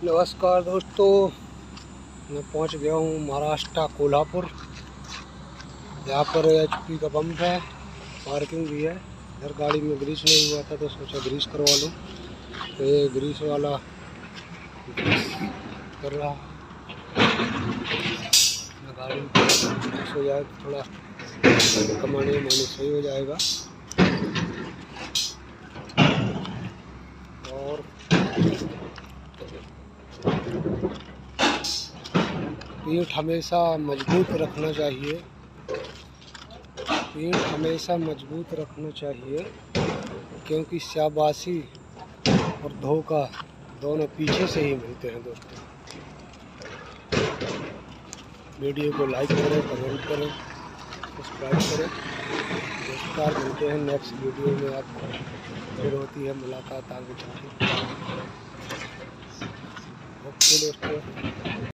नमस्कार दोस्तों, मैं पहुंच गया हूं महाराष्ट्र कोल्हापुर। यहाँ पर HP का पंप है, पार्किंग भी है। इधर गाड़ी में ग्रीस नहीं हुआ था तो सोचा ग्रीस करवा लूँ। तो ये ग्रीस वाला ग्रीस कर रहा है। गाड़ी ग्रीस हो जाए तो थोड़ा कमाने में सही हो जाएगा। और पीठ हमेशा मजबूत रखना चाहिए। पीठ हमेशा मजबूत रखना चाहिए क्योंकि शाबाशी और धोखा दोनों पीछे से ही मिलते हैं दोस्तों। वीडियो को लाइक करें, कमेंट करें, सब्सक्राइब करें। नमस्कार, मिलते हैं नेक्स्ट वीडियो में। आपको फिर होती है मुलाकात आगे चल के। ओके दोस्तों।